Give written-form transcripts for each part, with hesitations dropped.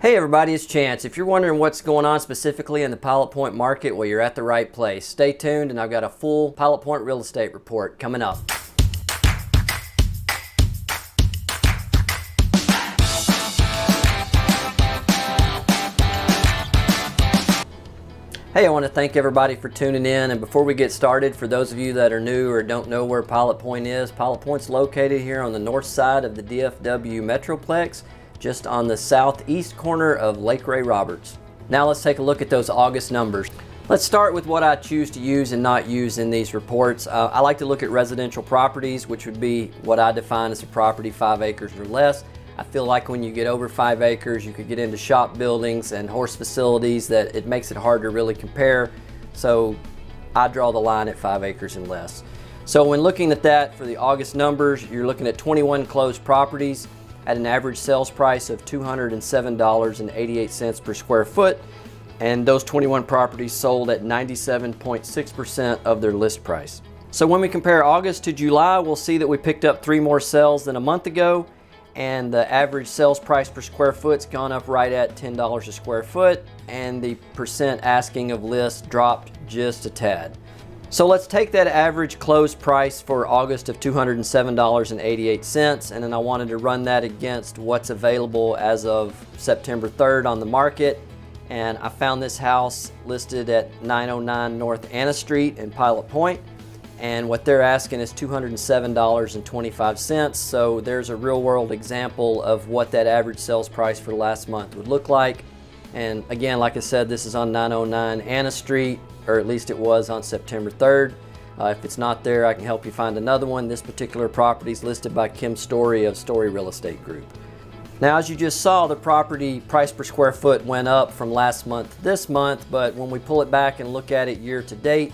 Hey everybody, it's Chance. If you're wondering what's going on specifically in the Pilot Point market, well, you're at the right place. Stay tuned and I've got a full Pilot Point real estate report coming up. Hey, I want to thank everybody for tuning in, and before we get started, for those of you that are new or don't know where Pilot Point is, Pilot Point's located here on the north side of the DFW Metroplex, just on the southeast corner of Lake Ray Roberts. Now let's take a look at those August numbers. Let's start with what I choose to use and not use in these reports. I like to look at residential properties, which would be what I define as a property 5 acres or less. I feel like when you get over 5 acres, you could get into shop buildings and horse facilities that it makes it hard to really compare. So I draw the line at 5 acres and less. So when looking at that for the August numbers, you're looking at 21 closed properties at an average sales price of $207.88 per square foot. And those 21 properties sold at 97.6% of their list price. So when we compare August to July, we'll see that we picked up 3 more sales than a month ago, and the average sales price per square foot's gone up right at $10 a square foot, and the percent asking of list dropped just a tad. So let's take that average closed price for August of $207.88, and then I wanted to run that against what's available as of September 3rd on the market. And I found this house listed at 909 North Anna Street in Pilot Point, and what they're asking is $207.25. So there's a real world example of what that average sales price for last month would look like. And again, like I said, this is on 909 Anna Street, or at least it was on September 3rd. If it's not there, I can help you find another one. This particular property is listed by Kim Story of Story Real Estate Group. Now, as you just saw, the property price per square foot went up from last month to this month, but when we pull it back and look at it year to date,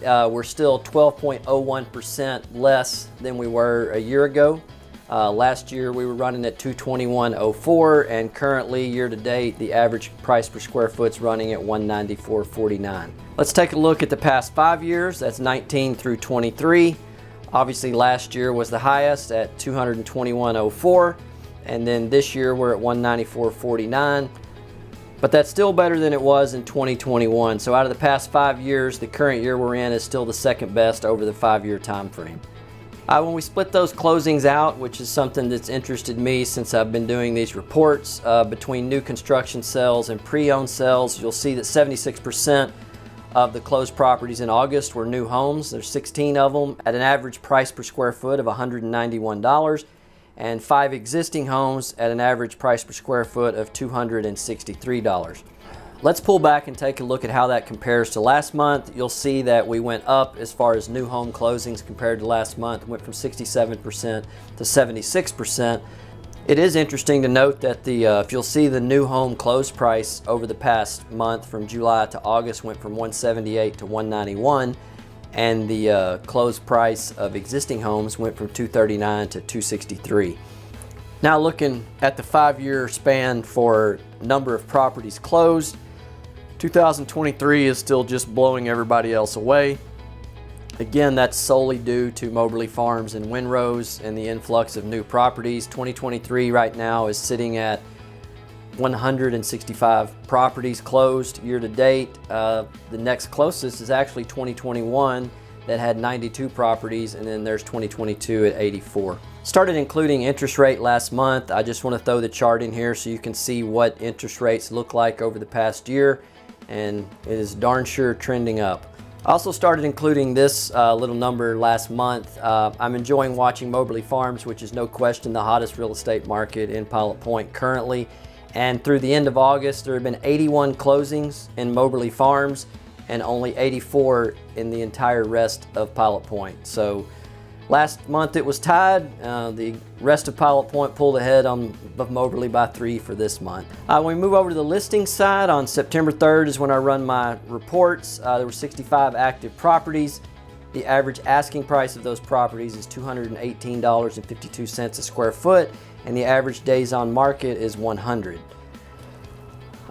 we're still 12.01% less than we were a year ago. Last year we were running at $221.04, and currently year to date the average price per square foot is running at $194.49. Let's take a look at the past 5 years. That's 19 through 23. Obviously last year was the highest at $221.04, and then this year we're at $194.49. But that's still better than it was in 2021. So out of the past 5 years, the current year we're in is still the second best over the 5-year time frame. When we split those closings out, which is something that's interested me since I've been doing these reports, between new construction sales and pre-owned sales, you'll see that 76% of the closed properties in August were new homes. There's 16 of them at an average price per square foot of $191, and 5 existing homes at an average price per square foot of $263. Let's pull back and take a look at how that compares to last month. You'll see that we went up as far as new home closings compared to last month. Went from 67% to 76%. It is interesting to note that if you'll see the new home close price over the past month from July to August went from $178 to $191, and the close price of existing homes went from $239 to $263. Now looking at the 5-year span for number of properties closed, 2023 is still just blowing everybody else away. Again, that's solely due to Moberly Farms and Windrose and the influx of new properties. 2023 right now is sitting at 165 properties closed year to date. The next closest is actually 2021 that had 92 properties, and then there's 2022 at 84. Started including interest rate last month. I just want to throw the chart in here so you can see what interest rates look like over the past year, and it is darn sure trending up. I also started including this little number last month. I'm enjoying watching Moberly Farms, which is no question the hottest real estate market in Pilot Point currently. And through the end of August, there have been 81 closings in Moberly Farms and only 84 in the entire rest of Pilot Point. So last month it was tied. The rest of Pilot Point pulled ahead of Moberly by 3 for this month. When we move over to the listing side, on September 3rd is when I run my reports. There were 65 active properties. The average asking price of those properties is $218.52 a square foot, and the average days on market is 100.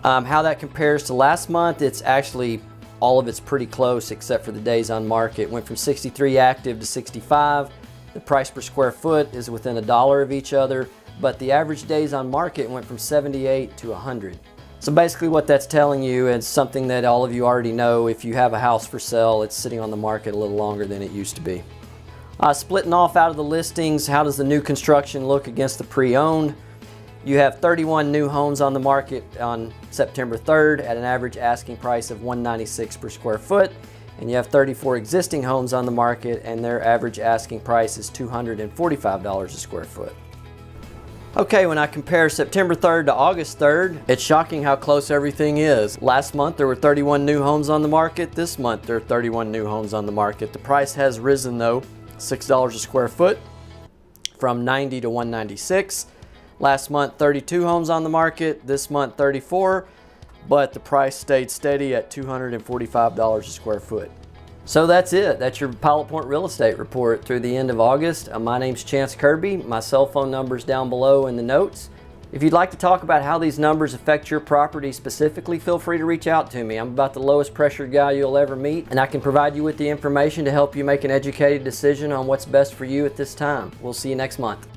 How that compares to last month, it's actually all of it's pretty close except for the days on market. Went from 63 active to 65. The price per square foot is within $1 of each other. but the average days on market went from 78 to 100. So basically what that's telling you is something that all of you already know. If you have a house for sale, it's sitting on the market a little longer than it used to be. Splitting off out of the listings, how does the new construction look against the pre-owned? You have 31 new homes on the market on September 3rd at an average asking price of $196 per square foot. And you have 34 existing homes on the market and their average asking price is $245 a square foot. Okay, when I compare September 3rd to August 3rd, it's shocking how close everything is. Last month there were 31 new homes on the market. This month there are 31 new homes on the market. The price has risen though, $6 a square foot from $90 to $196. Last month 32 homes on the market, this month 34, but the price stayed steady at $245 a square foot. So that's it. That's your Pilot Point Real Estate Report through the end of August. My name's Chance Kirby. My cell phone number's down below in the notes. If you'd like to talk about how these numbers affect your property specifically, feel free to reach out to me. I'm about the lowest pressure guy you'll ever meet, and I can provide you with the information to help you make an educated decision on what's best for you at this time. We'll see you next month.